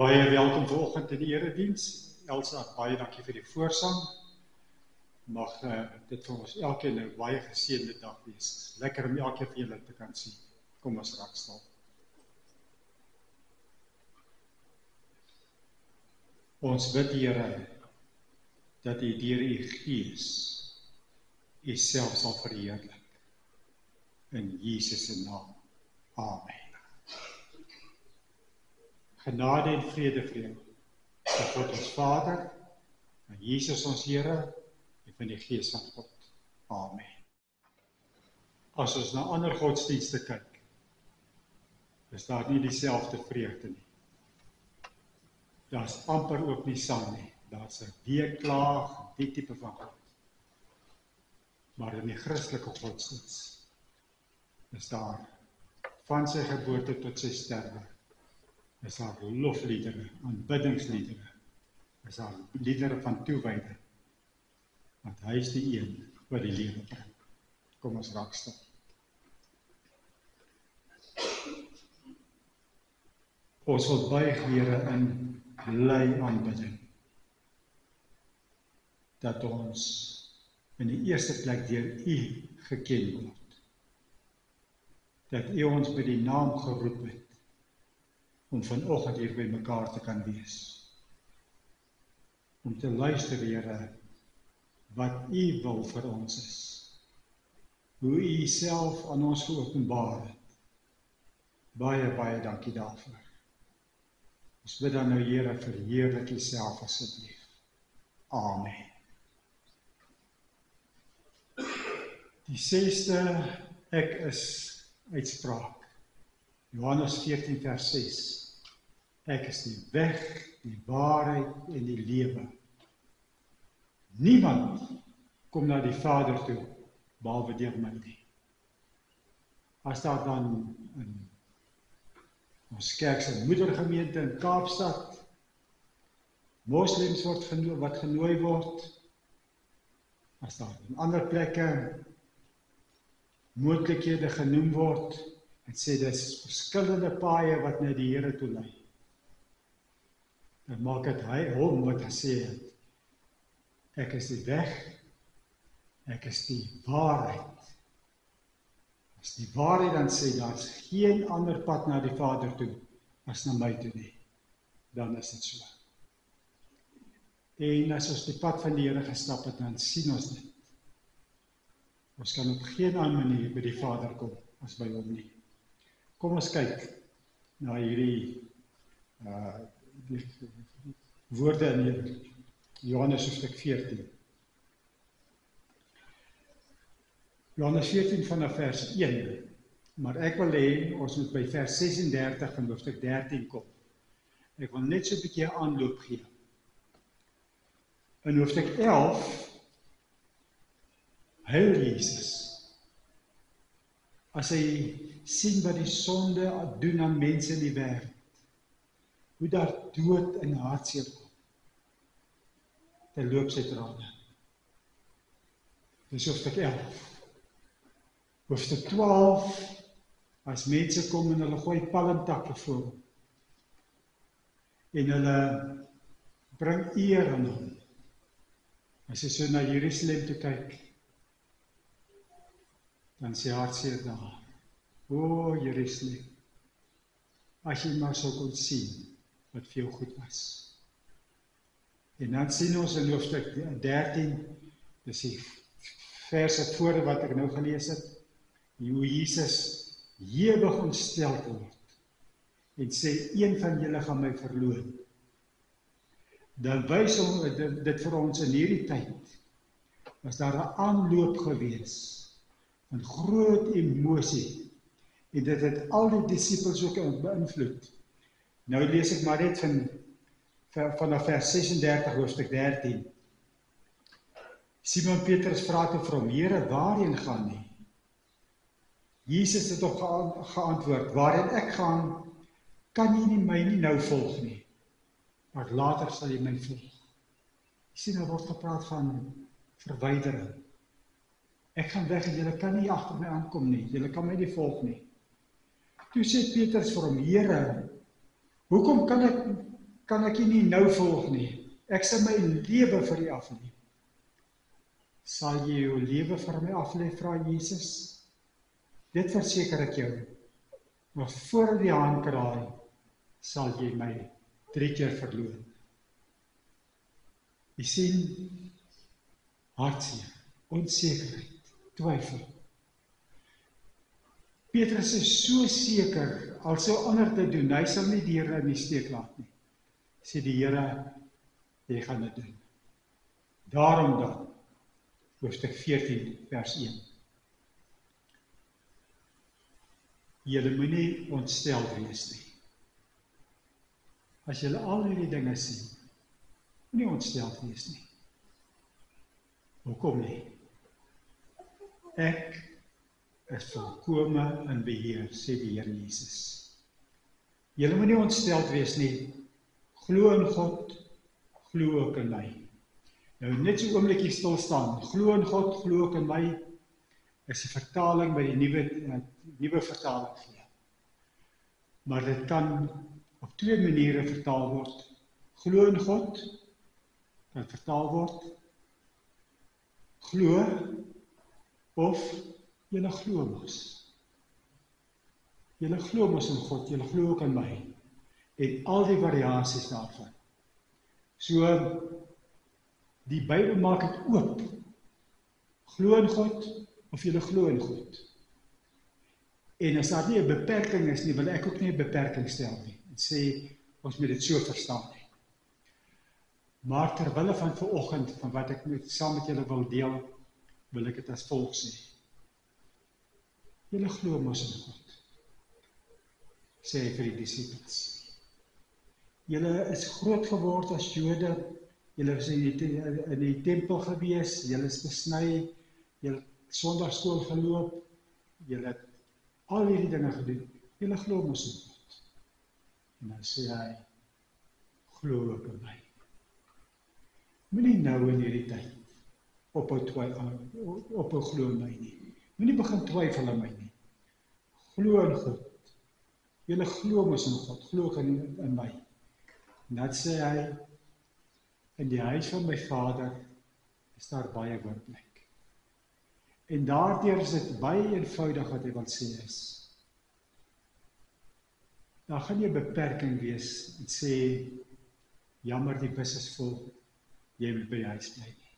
Baie welkom vanoggend in die erediens. Elsa, baie dankie vir die voorsang. Mag dit vir ons elkeen 'n baie geseënde dag wees. Lekker om elkeen van julle te kan sien. Kom ons raak stil. Ons bid, Here, dat U deur U Gees U self sal verheerlik. In Jesus se naam. Amen. Genade en vrede vir jou, van God ons Vader, van Jesus ons Here, en van die Gees van God. Amen. As ons na ander godsdienste kyk, is daar nie dieselfde vreugde nie. Daar is amper ook nie sang nie. Daar is 'n weeklaag, die tipe van God. Maar in die Christelike godsdienst is daar van sy geboorte tot sy sterwe, is daar lofliedere, aanbiddingsliedere, is daar liedere van toewyding, want hy is die een wat die lewe bring. Kom ons raak stil. Ons wil buig, Here, in bly aanbidding, dat ons in die eerste plek deur U geken word, dat U ons by die naam geroep het, om vanoggend hier by mekaar te kan wees. Om te luister, Here, wat U wil vir ons is. Hoe U self aan ons geopenbaar het. Baie, baie dankie daarvoor. Ons bid dan nou, Here, verheerlik U self asseblief. Amen. Die 6de ek is uitspraak. Johannes 14 vers 6. Ek is die weg, die waarheid en die lewe. Niemand kom na die Vader toe, behalwe deur my nie. As daar dan in ons kerk se moedergemeente in Kaapstad moslems wat genooi word, as daar in ander plekke moontlikhede genoem word, en sê dis verskillende paaie wat na die Here toe lei, dan maak dit hom wat gesê het, ek is die weg, ek is die waarheid. As die waarheid dan sê, daar is geen ander pad na die Vader toe, as na my toe nie, dan is dit so. En as ons die pad van die Here gestap het, dan sien ons dit. Ons kan op geen ander manier by die Vader kom, as by hom nie. Kom ons kyk na hierdie die woorde in Johannes hoofstuk 14. Johannes 14 vanaf vers 1, maar ek wil hê, ons moet by vers 36 van hoofstuk 13 kom. Ek wil net so 'n bietjie aanloop gee. In hoofstuk 11, huil Jesus, as hy sien wat die sonde doen aan mense in die wêreld, hoe daar dood en hartseer kom. Hy loop sy trane. Dis hoofstuk 11. Hoofstuk 12, as mense kom en hulle gooi palmtakke voor hom, en hulle bring eer aan hom, as hy so na Jerusalem toe kyk, dan sê hartseer daar, o Jerusalem, as jy maar sou kon sien, wat vir jou goed was. En dan sien ons in hoofstuk 13, dis die verse voor wat ek nou gelees het, hoe Jesus ewig ontstel word, en sê, een van julle gaan my verloon. Dan wys dit vir ons in hierdie tyd, was daar 'n aanloop gewees, van groot emosie, en dit het al die disippels ook beïnvloed. Nou lees ek maar net vanaf vers 36 hoofstuk 13. Simon Petrus vra toe vir hom, Here, waarheen gaan nie? Jesus het op geantwoord, waarheen ek gaan, kan jy my nie nou volg nie, maar later sal jy my volg. Jy sien, daar word gepraat van verwydering. Ek gaan weg en julle kan nie agter my aankom nie, julle kan my nie volg nie. Toe sê Petrus vir hom, Here, hoekom kan ek kan ek U nie nou volg nie. Ek sal my lewe vir U aflê. Sal jy jou lewe vir my aflê, vra Jesus? Dit verseker ek jou. Maar voor die handkraai sal jy my 3 keer verloon. Jy sien, hartseer, onsekerheid, twyfel. Petrus is so seker, al sou ander te doen, hy sal nie die Here in die steek laat nie. Sê die Here, jy gaan dit doen. Daarom dan, hoofstuk 14, vers 1. Julle moenie ontsteld wees nie. As julle al hierdie dinge sien, moenie ontsteld wees nie. Hoekom nie? Ek is volkome in beheer, sê die Here Jesus. Julle moenie ontsteld wees nie. Glo in God, glo ook in my. Nou net so 'n oombliekie stil staan. Glo in God, glo ook in my, is 'n vertaling by die nuwe vertaling gee. Maar dit kan op 2 maniere vertaal word. Glo in God kan vertaal word glo of julle glo mos. Julle glo mos in God, julle glo ook in my. En al die variasies daarvan. So, die Bybel maak dit oop. Glo in God of julle glo in God. En as daar nie 'n beperking is nie, wil ek ook nie 'n beperking stel nie. En sê, ons moet dit so verstaan nie. Maar terwille van vanoggend, van wat ek saam met julle wil deel, wil ek dit as volg sê. Julle glo mos in God, sê hy vir die disippels. Julle is groot geword as Jode, julle is in die tempel gewees, julle is besny, julle het Sondagskool geloop, julle het al hierdie dinge gedoen, julle glo mos in God. En dan sê hy, glo ook in my. Moenie nou in hierdie tyd ophou glo in my nie. Moenie begin twyfel in my nie. Glo in God. Julle glo mos in God, glo ook in my. En dat sê hy, in die huis van my Vader is daar baie woonplek. En daardeur is dit baie eenvoudig wat hy wil sê is. Daar gaan nie 'n beperking wees en sê, jammer die bus is vol, jy moet by die huis bly nie.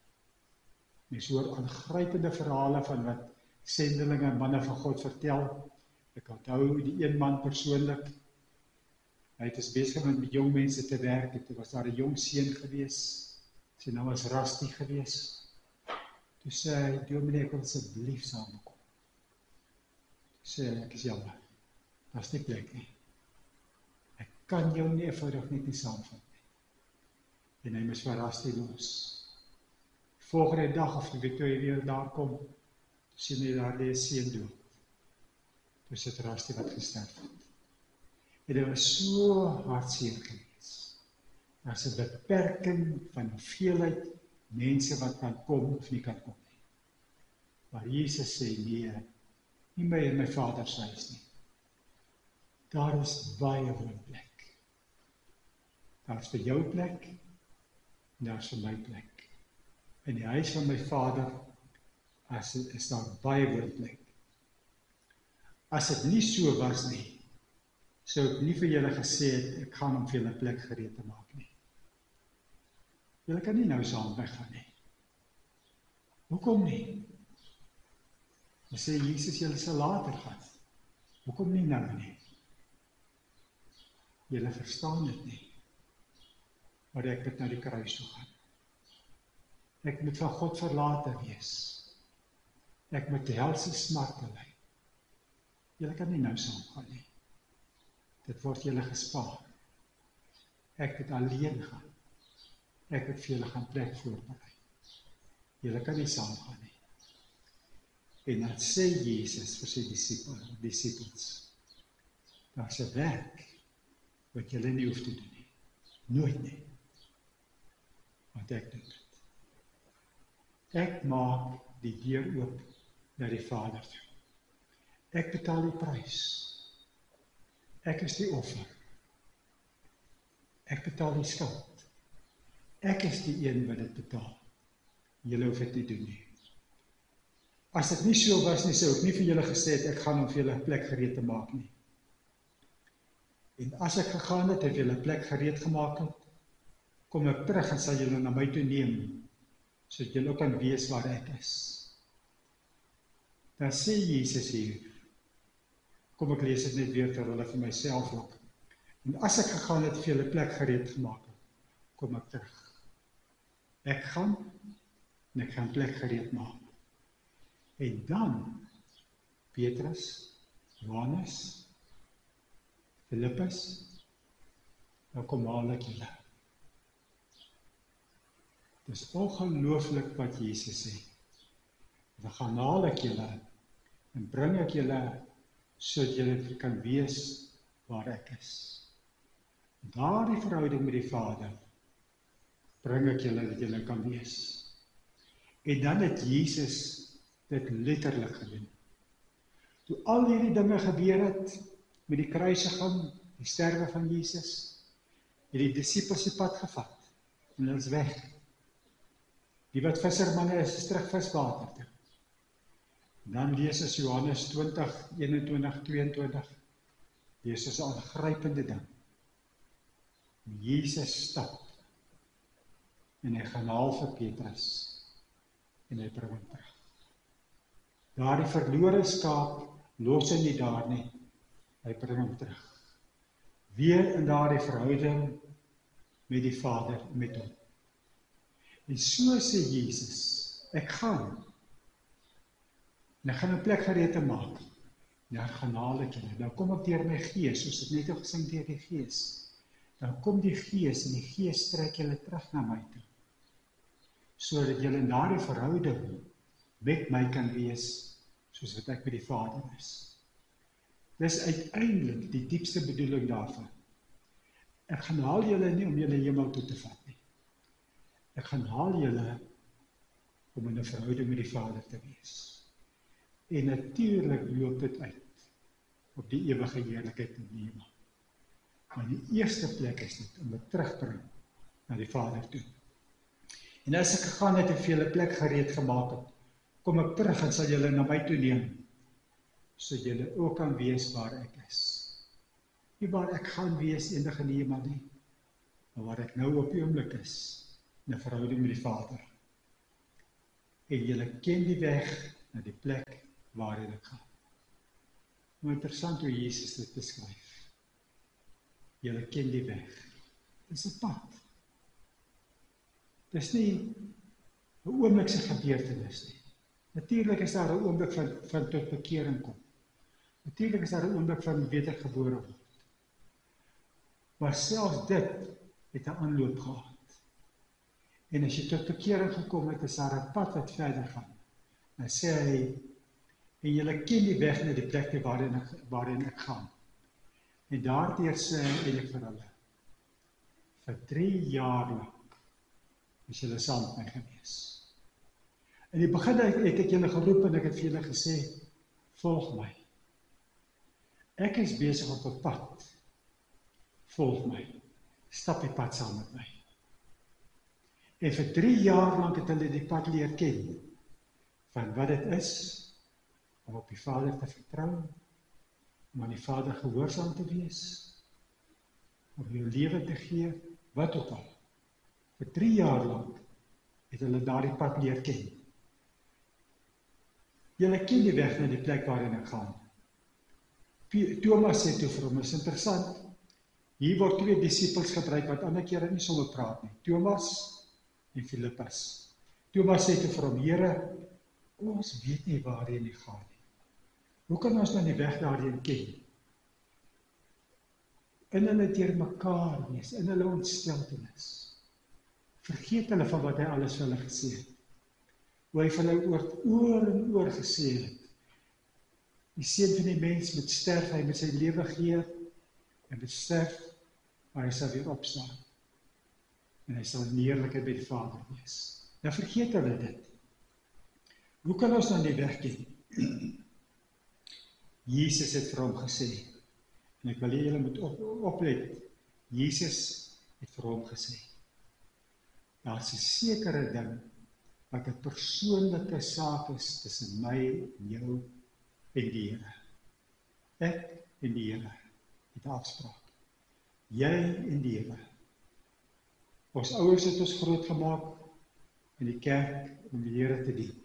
Mens hoor aangrypende verhale van wat sendelinge en manne van God vertel. Ek onthou die een man persoonlik, hy het besig met jong mense te werk, en toe was daar 'n jong seun gewees, sy naam was Rusty gewees. Toe sê hy, dominee, ek wil asseblief saamkom. Toe sê hy, ek is jammer, daar's nie plek nie. Ek kan jou nie eenvoudig net nie saamvat nie. En hy moes vir Rusty los. Volgende dag, of die toe hy weer daar kom, toe sien hy daar die seun dood. Toe sit Rusty wat gesterf het. En dit was so hartseer gewees. Daar's 'n beperking van hoeveelheid mense wat kan kom of nie kan kom nie. Maar Jesus sê, nee, nie meer in my Vader se huis nie. Daar is baie woonplek. Daar is vir jou plek, en daar is vir my plek. In die huis van my Vader is daar baie woonplek. As dit nie so was nie, sou ek nie vir julle gesê het, ek gaan om vir julle plek gereed te maak nie. Julle kan nie nou saam weggaan nie. Hoekom nie? Dan sê Jesus, julle sal later gaan. Hoekom nie nou nie? Julle verstaan dit nie. Maar ek moet na die kruis toe gaan. Ek moet van God verlate wees. Ek moet die helse smarte ly. Julle kan nie nou saam gaan nie. Dit word julle gespaar. Ek moet alleen gaan. Ek moet vir julle gaan plek voorberei. Julle kan nie saam gaan nie. En dan sê Jesus vir sy disippels, daar's 'n werk wat julle nie hoef te doen nie. Nooit nie. Want ek doen dit. Ek maak die deur oop na die Vader toe. Ek betaal die prys. Ek is die offer. Ek betaal die skuld. Ek is die een wat dit betaal. Julle hoef dit nie doen nie. As dit nie so was nie, sou ek nie vir julle gesê het, ek gaan om vir julle 'n plek gereed te maak nie. En as ek gegaan het, julle 'n plek gereed gemaak het, kom ek terug en sal julle na my toe neem, sodat julle ook kan weet waar ek is. Dan sê Jesus hier, kom ek lees dit net weer terwyl ek vir myself ook. En as ek gegaan het, vir julle 'n plek gereed gemaak het, kom ek terug. Ek gaan, en ek gaan plek gereed maak. En dan, Petrus, Johannes, Filippus, dan kom haal ek julle. Dit is ongelooflik wat Jesus sê. Dan gaan haal ek julle, en bring ek julle, sodat julle kan wees waar ek is. Daardie verhouding met die Vader, bring ek julle dat julle kan wees. En dan het Jesus dit letterlik gedoen. Toe al hierdie dinge gebeur het, met die kruisiging, die sterwe van Jesus, het die disippels die pad gevat, en hulle is weg. Die wat vissermanne is terug viswater toe. Dan lees ons Johannes 20, 21, 22, lees ons 'n aangrypende ding. Jesus stap, en hy gaan haal vir Petrus, en hy bring hom terug. Daardie verlore skaap los hy nie daar nie, hy bring hom terug. Weer in daardie verhouding met die Vader en met hom. En so sê Jesus, ek gaan, en ek gaan 'n plek gereed te maak, en dan gaan haal ek julle, dan kom ek deur my gees, soos het net al gesing deur die gees, dan kom die gees, en die gees trek julle terug na my toe, sodat julle in daardie verhouding met my kan wees, soos wat ek met die Vader is. Dis uiteindelik die diepste bedoeling daarvan. Ek gaan haal julle nie om julle hemel toe te vat nie. Ek gaan haal julle om in 'n verhouding met die Vader te wees. En natuurlik loop dit uit op die ewige heerlikheid in die hemel. Maar die eerste plek is dit om dit terugbring na die Vader toe. En as ek gegaan het en vir julle plek gereed gemaak het, kom ek terug en sal julle na my toe neem, sodat julle ook kan wees waar ek is. Nie waar ek gaan wees eendag in die hemel nie, maar waar ek nou op die oomblik is, in 'n verhouding met die Vader. En julle ken die weg na die plek waarin ek gaan. Maar interessant hoe Jesus dit beskryf. Julle ken die weg. Dis 'n pad. Dis nie 'n oomblikse gebeurtenis nie. Natuurlik is daar 'n oomblik van tot bekering kom. Natuurlik is daar 'n oomblik van wedergebore word. Maar selfs dit het 'n aanloop gehad. En as jy tot bekering gekom het, is daar 'n pad wat verder gaan. Dan sê hy, en julle ken die weg na die plek waarin ek gaan. En daardeur sê hy eintlik vir hulle, vir 3 jaar lank is julle saam met my gewees. In die begin het ek julle geroep en ek het vir julle gesê, volg my. Ek is besig op 'n pad. Volg my. Stap die pad saam met my. En vir 3 jaar lank het hulle die pad leer ken, van wat dit is, om op die Vader te vertrou, om aan die Vader gehoorsaam te wees, om jou lewe te gee, wat ook al. Vir 3 jaar lank het hulle daardie pad leer ken. Julle ken die weg na die plek waarin ek gaan. Thomas sê toe vir hom, is interessant, hier word 2 disippels gebruik, wat ander kere nie sommer praat nie, Thomas en Filippus. Thomas sê toe vir hom, Here, ons weet nie waarheen jy gaan nie. Hoe kan ons dan die weg daarheen ken? In hulle deur mekaar wees, in hulle ontsteltenis. Vergeet hulle van wat hy alles vir hulle gesê het. Hoe hy vir hulle oor en oor gesê het. Die seun van die mens moet sterf, hy moet sy lewe gee, en moet sterf, maar hy sal weer opstaan. En hy sal in heerlikheid by die Vader wees. Nou vergeet hulle dit. Hoe kan ons dan die weg ken? Jesus het vir hom gesê, en ek wil julle moet oplet, Jesus het vir hom gesê, daar's 'n sekere ding, wat 'n persoonlike saak is tussen my en jou en die Here. Ek en die Here het 'n afspraak. Jy en die Here. Ons ouers het ons groot gemaak in die kerk om die Here te dien.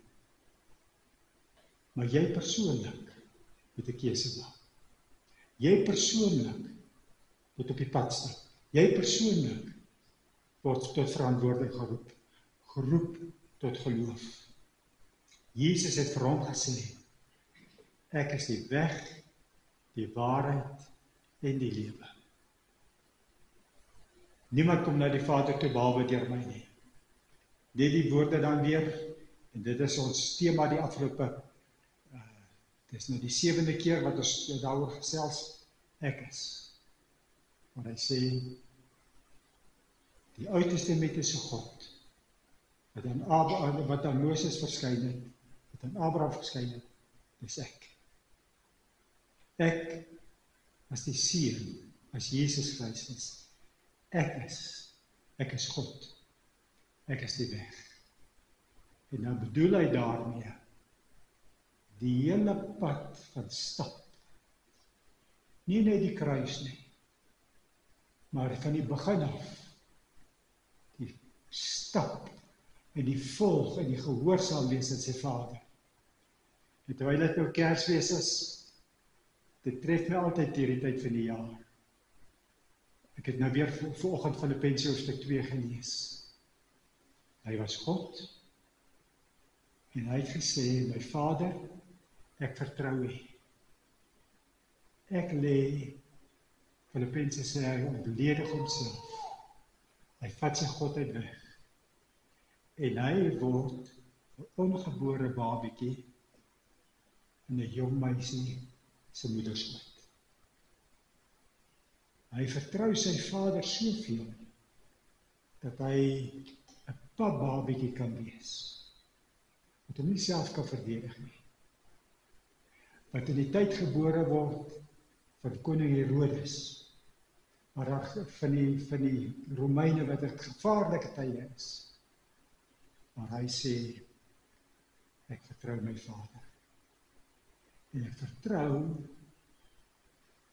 Maar jy persoonlik moet 'n keuse maak. Jy persoonlik moet op die pad stap. Jy persoonlik word tot verantwoording geroep tot geloof. Jesus het vir hom gesê, ek is die weg, die waarheid en die lewe. Niemand kom na die Vader toe behalwe deur my nie. Net die woorde dan weer, en dit is ons tema die afgelope, dit is nou die 7de keer wat ons daaroor gesels, ek is. Maar hy sê, die Ou Testamentiese God, wat aan Moses verskyn het, wat aan Abraham verskyn het, dis ek. Ek as die Seun, as Jesus Christus. Ek is God. Ek is die weg. En dan bedoel hy daarmee, die hele pad van stap. Nie net die kruis nie, maar van die begin af, die stap, en die volg, en die gehoorsaam wees aan sy Vader. En terwyl dit nou Kersfees is, dit tref my altyd hierdie tyd van die jaar. Ek het nou weer vanoggend Filippense hoofstuk 2 gelees. Hy was God, en hy het gesê, my Vader, ek vertrou U. Ek lê, Filippense sê hy ontledig homself. Hy vat sy godheid weg. En hy word 'n ongebore babietjie in 'n jong meisie se moederskoot. Hy vertrou sy Vader soveel, dat hy 'n papbabietjie kan wees, wat hom nie self kan verdedig nie. Wat in die tyd gebore word van koning Herodes, maar van die Romeine wat 'n gevaarlike tye is. Maar hy sê, ek vertrou my Vader. En ek vertrou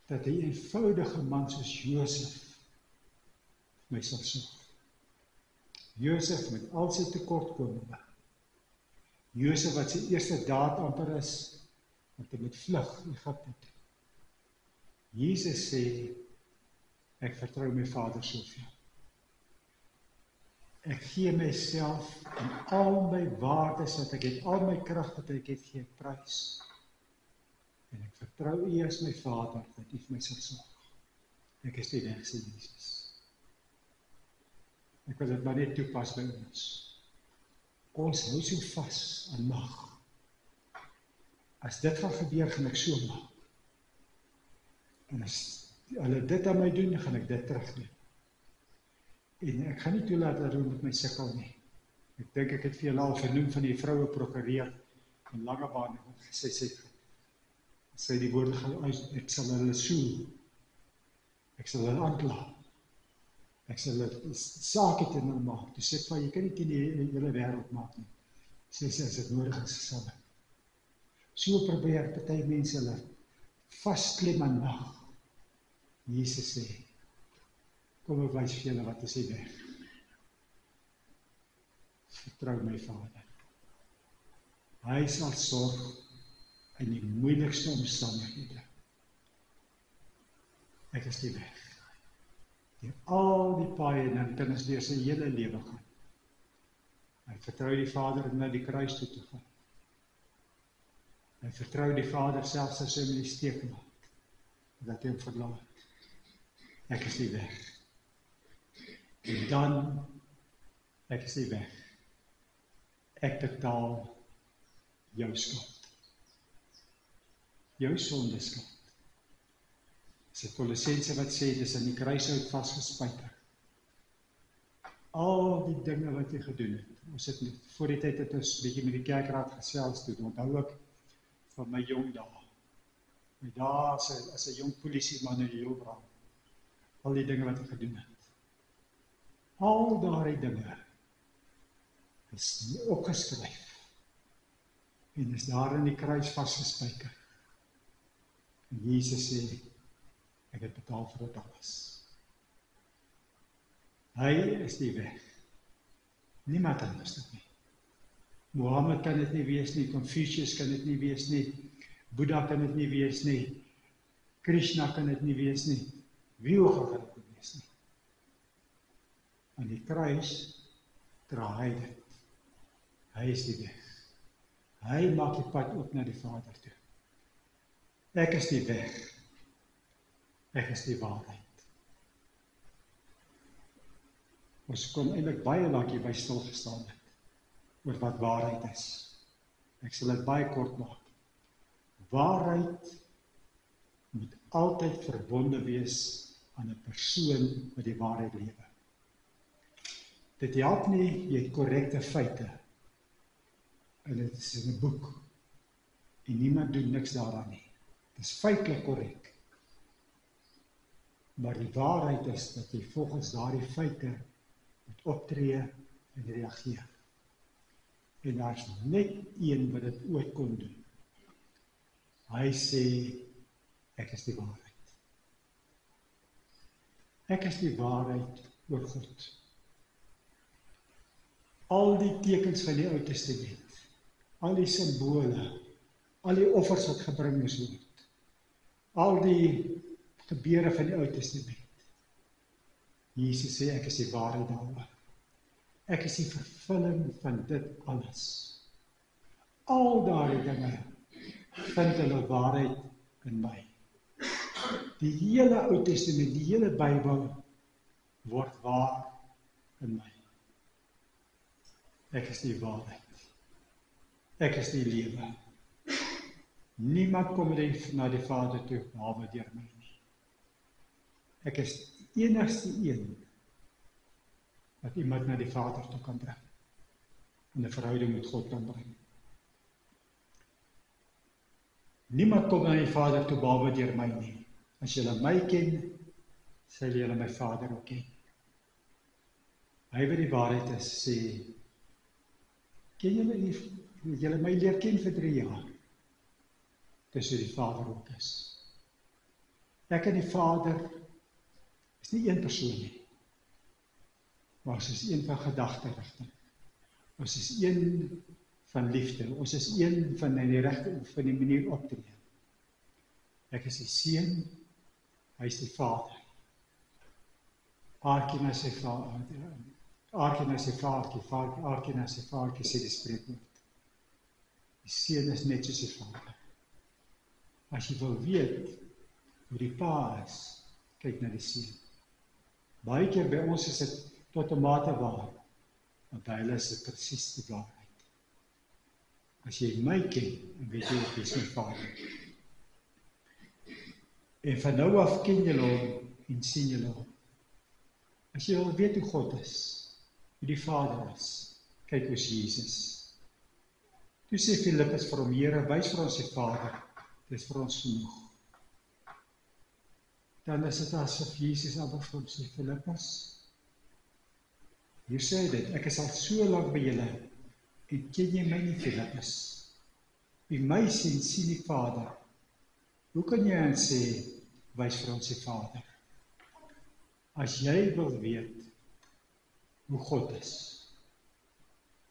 dat die eenvoudige man soos Josef my sal sorg. Josef met al sy tekortkominge. Josef wat sy eerste daad amper is, want hy moet vlug Egipte toe. Jesus sê, ek vertrou my Vader soveel. Ek gee myself en al my waardes wat ek het, al my krag wat ek het, gee ek prys. En ek vertrou U as my Vader, dat U vir my sal sorg. Ek is die weg, sê Jesus. Ek wil dit maar net toepas by ons. Ons hou so vas aan mag. As dit gaan gebeur, gaan ek so maak. En as hulle dit aan my doen, dan gaan ek dit terug doen. En ek gaan nie toelaat dat hulle met my sukkel nie. Ek dink ek het vir julle al genoem van die vroue prokureur in Langebaan, wat gesê sy die woorde gaan uit, ek sal hulle soe, ek sal hulle aankla, ek sal hulle sake teen hulle maak. Toe sê ek van, jy kan nie teen die hele wêreld maak nie. Sê as dit nodig is, sal ek. So probeer party mense hulle vasklem aan mag. Jesus sê, kom ek wys vir julle wat is die weg. Vertrou my Vader. Hy sal sorg in die moeilikste omstandighede. Ek is die weg. Deur al die paaie, dan kan ons deur sy hele lewe gaan. Hy vertrou die Vader om na die kruis toe te gaan. Hy vertrou die Vader selfs as hy hom in die steek laat, dat hy hom verlaat. Ek is die weg. En dan, ek is die weg. Ek betaal jou skuld. Jou sondeskuld. Dis die Kolossense wat sê, dis aan die kruishout vasgespijker. Al die dinge wat jy gedoen het. Ons het voor die tyd het ons bietjie met die kerkraad gesels toe, onthou ook van my jong dae. My dae as 'n jong polisieman in die Heilbron. Al die dinge wat ek gedoen het. Al daardie dinge is opgeskryf en is daar in die kruis vasgespijker. En Jesus sê, ek het betaal vir dit alles. Hy is die weg. Niemand anders dit nie. Mohammed kan dit nie wees nie, Confucius kan dit nie wees nie, Boeddha kan dit nie wees nie, Krishna kan dit nie wees nie, wie ook kan dit nie wees nie. Aan die kruis dra hy dit. Hy is die weg. Hy maak die pad op na die Vader toe. Ek is die weg. Ek is die waarheid. Ons kon eintlik baie lank hierby stilgestaan het, oor wat waarheid is. Ek sal dit baie kort maak. Waarheid moet altyd verbonde wees aan 'n persoon wat die waarheid lewe. Dit help nie, jy het korrekte feite, en dit is in 'n boek, en niemand doen niks daaraan nie. Dit is feitelik korrek. Maar die waarheid is, dat jy volgens daardie feite moet optree en reageer. En daar is net een wat dit ooit kon doen. Hy sê, ek is die waarheid. Ek is die waarheid oor God. Al die tekens van die Ou Testament, al die simbole, al die offers wat gebring moes word, al die gebeure van die Ou Testament. Jesus sê, ek is die waarheid daaroor. Ek is die vervulling van dit alles. Al daardie dinge vind hulle waarheid in my. Die hele Ou Testament, die hele Bybel word waar in my. Ek is die waarheid. Ek is die lewe. Niemand kom na die Vader toe, behalwe deur my nie. Ek is die enigste een wat iemand na die Vader toe kan bring. En 'n verhouding met God kan bring. Niemand kom na die Vader toe, behalwe deur my nie. As julle my ken, sal julle my Vader ook ken. Hy wat die waarheid is, sê, ken julle my leer ken vir 3 jaar. Dis hoe die Vader ook is. Ek en die Vader is nie een persoon nie. Maar ons is een van gedagterigting. Ons is een van liefde. Ons is een van die regte, van die manier optree. Ek is die seun, hy is die Vader. Aartjie na sy vader, aartjie na sy vaartjie, aartjie na sy vaartjie, sê die spreekwoord. Die seun is net soos die Vader. As jy wil weet hoe die pa is, kyk na die seun. Baie keer by ons is dit tot 'n mate waar, want by hulle is dit presies die waarheid. As jy my ken, dan weet jy wie is my Vader. En van nou af ken julle hom en sien julle hom. As jy wil weet hoe God is, hoe die Vader is, kyk hoe Jesus. Toe sê Filippus vir hom, Here, wys vir ons die Vader, dit is vir ons genoeg. Dan is dit asof Jesus amper vir hom sê, Filippus, hier sê hy dit, ek is al so lank by julle, en ken jy my nie, Filippus? Wie my sien, sien die Vader. Hoe kan jy dan sê, wys vir ons die Vader? As jy wil weet hoe God is,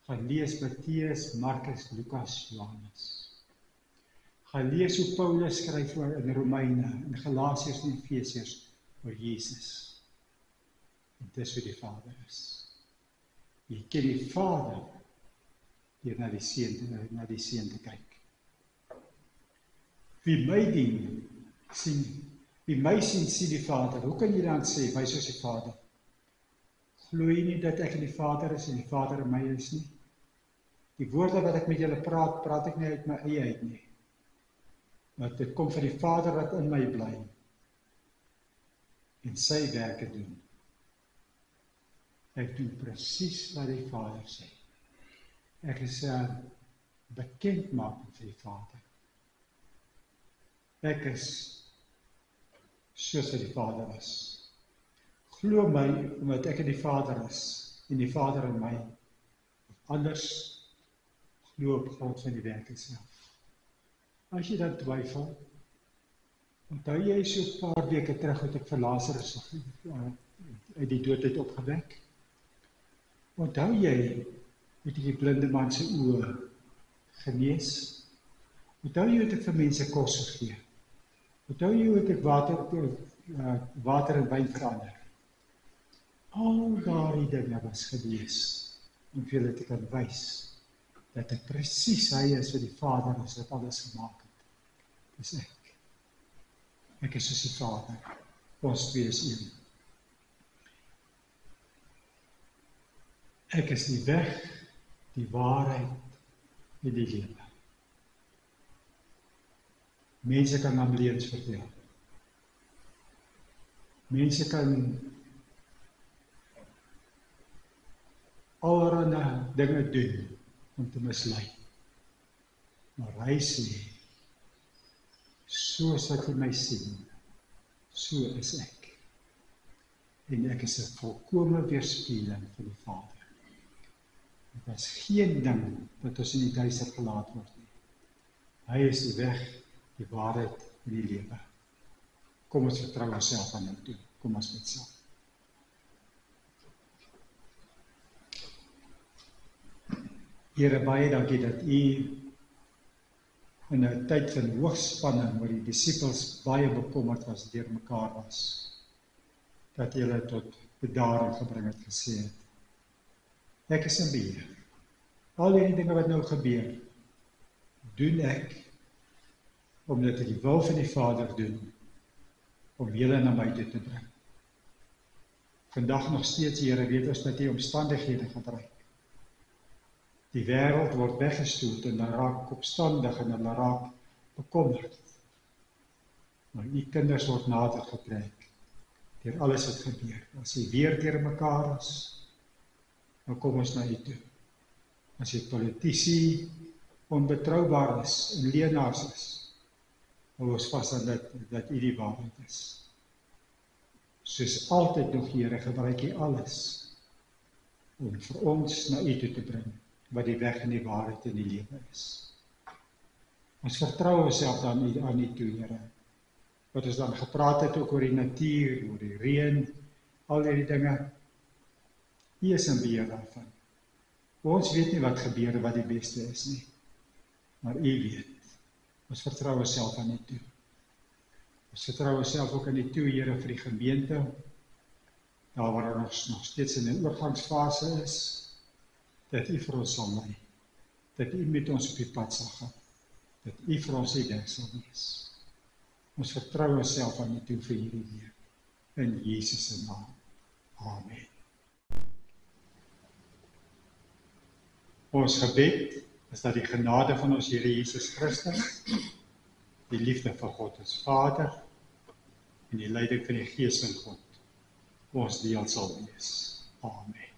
gaan lees Matteus, Markus, Lukas, Johannes. Gaan lees hoe Paulus skryf oor in Romeine, in Galasiërs en Efesiërs oor Jesus. En dis hoe die Vader is. Jy ken die Vader deur na die Seun te kyk. Wie my dien, wie my sien, sien die Vader. Hoe kan jy dan sê, wys ons die Vader? Glo jy nie dat ek in die Vader is en die Vader in my is nie? Die woorde wat ek met julle praat, praat ek nie uit my eie uit nie. Want dit kom van die Vader wat in my bly en sy werke doen. Ek doen presies wat die Vader sê. Ek is bekendmaking vir die Vader. Ek is soos wat die Vader is. Glo my, omdat ek in die Vader is, en die Vader in my, anders glo op grond van die werke self. As jy dan twyfel, onthou jy so 'n paar weke terug het ek vir Lazarus uit die dood uit opgewek? Onthou jy, het ek die blinde man se oë genees? Onthou jy het ek vir mense kos gegee? Onthou jy het ek water in wyn verander? Al daardie dinge was gewees om vir julle te kan wys dat ek presies hy is wat die Vader is wat alles gemaak het. Dis ek. Ek is soos die Vader. Ons twee is een. Ek is die weg, die waarheid en die lewe. Mense kan hom leuns vertel. Mense kan allerlei dinge doen om te mislei. Maar hy sê, soos wat jy my sien, so is ek. En ek is 'n volkome weerspieëling van die Vader. Dit is geen ding wat ons in die duister gelaat word nie. Hy is die weg, die waarheid en die lewe. Kom ons vertrou onsself aan hom toe. Kom ons bid saam. Here, baie dankie dat U in 'n tyd van hoogspanning, waar die disippels baie bekommerd was, deur mekaar was, dat jy hulle tot bedaring gebring het, gesê het, ek is in beheer. Al die dinge wat nou gebeur, doen ek, omdat ek die wil van die Vader doen, om julle na my toe te bring. Vandag nog steeds, Here, weet ons dat die omstandighede gebruik. Die wêreld word weggestoot en hulle raak opstandig en hulle raak bekommerd. Maar U kinders word nader getrek deur alles wat gebeur. As die weer deur mekaar is, dan kom ons na U toe. As die politici onbetroubaar is en leenaars is, hou ons vas aan dat U die waarheid is. Soos altyd nog, Here, gebruik U alles om vir ons na U toe te bring, wat die weg en die waarheid en die lewe is. Ons vertrou onsself dan aan U toe, Here. Wat ons dan gepraat het ook oor die natuur, oor die reën, al die dinge. U is in beheer daarvan. Ons weet nie wat gebeur, wat die beste is nie. Maar U weet. Ons vertrou onsself aan U toe. Ons vertrou onsself ook aan U toe, Here, vir die gemeente, daar waar ons nog steeds in 'n oorgangsfase is, dat U vir ons sal lei, dat U met ons op die pad sal gaan, dat U vir ons die weg sal wees. Ons vertrou onsself aan U toe vir hierdie week, in Jesus se naam. Amen. Ons gebed is dat die genade van ons Here Jesus Christus, die liefde van God ons Vader, en die leiding van die Gees van God, ons deel sal wees. Amen.